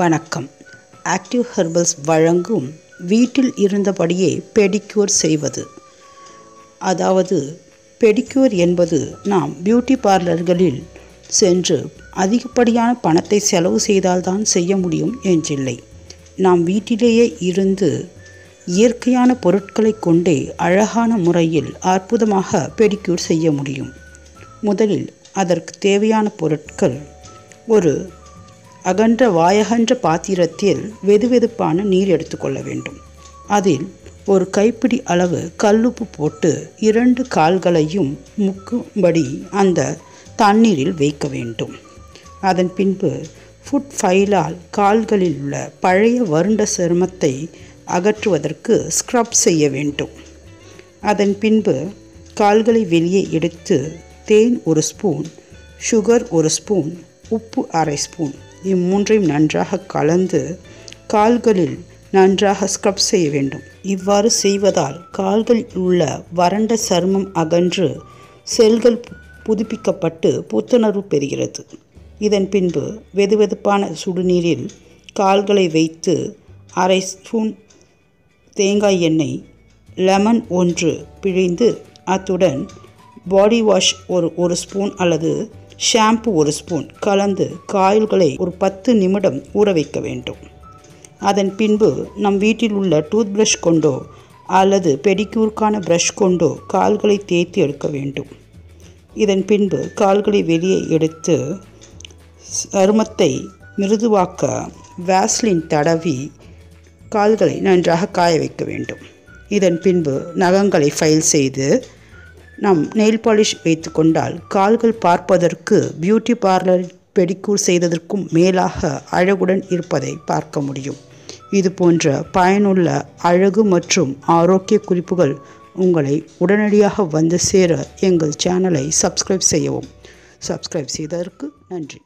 வணக்கம். Active herbals வழங்கும் வீட்டில் இருந்தபடியே பெடிக்யூர் செய்வது. அதாவது பெடிக்யூர் என்பது நாம் பியூட்டி பார்லர்களில் சென்று அதிகப்படியான பணத்தை செலவு செய்தால்தான் செய்ய முடியும் என்றில்லை. நாம் வீட்டிலேயே இருந்து இயற்கையான பொருட்களை கொண்டே அழகான முறையில் அற்புதமாக பெடிக்யூர் செய்ய முடியும். முதலில் அதற்கு தேவையான பொருட்கள்: ஒரு அகன்ற வாயகன்ற பாத்திரத்தில் வெதுவெதுப்பான நீர் எடுத்துக்கொள்ள வேண்டும். அதில் ஒரு கைப்பிடி அளவு கல்லுப்பு போட்டு 2 கால்களையும் முக்கும்படி அந்த தண்ணீரில் வைக்க வேண்டும். அதன் பின்பு ஃபுட் ஃபைலால் கால்களில் உள்ள பழைய வறண்ட சருமத்தை அகற்றுவதற்கு ஸ்க்ரப் செய்ய வேண்டும். அதன் பின்பு கால்களை வெளியே எடுத்து தேன் 1 ஸ்பூன், சுகர் 1 ஸ்பூன், உப்பு அரை ஸ்பூன் இம்மூன்றையும் நன்றாக கலந்து கால்களில் நன்றாக ஸ்க்ரப் செய்ய வேண்டும். இவ்வாறு செய்வதால் கால்களில் உள்ள வறண்ட சருமம் அகன்று செல்கள் புதுப்பிக்கப்பட்டு புத்துணர்வு பெறுகிறது. இதன் பின்பு வெதுவெதுப்பான சுடுநீரில் கால்களை வைத்து அரை ஸ்பூன் தேங்காய் எண்ணெய், லெமன் 1 பிழிந்து அத்துடன் பாடி வாஷ் ஒரு ஸ்பூன் அல்லது ஷாம்பு 1 ஸ்பூன் கலந்து கால்களை ஒரு 10 நிமிடம் ஊற வைக்க வேண்டும். அதன் பின்பு நம் வீட்டில் உள்ள டூத் ப்ரஷ் கொண்டோ அல்லது பெடிக்யூருக்கான ப்ரஷ் கொண்டோ கால்களை தேய்த்து எடுக்க வேண்டும். இதன் பின்பு கால்களை வெளியே எடுத்து சருமத்தை மிருதுவாக்க வேஸ்லின் தடவி கால்களை நன்றாக காய வைக்க வேண்டும். இதன் பின்பு நகங்களை ஃபைல் செய்து நாம் நெயில் பாலிஷ் வைத்து கொண்டால் கால்கள் பார்ப்பதற்கு பியூட்டி பார்லர் பெடிக்யூர் செய்ததற்கும் மேலாக அழகுடன் இருப்பதை பார்க்க முடியும். இது போன்ற பயனுள்ள அழகு மற்றும் ஆரோக்கிய குறிப்புகள் உங்களை உடனடியாக வந்து சேர எங்கள் சேனலை சப்ஸ்கிரைப் செய்யவும். சப்ஸ்கிரைப் செய்ததற்கு நன்றி.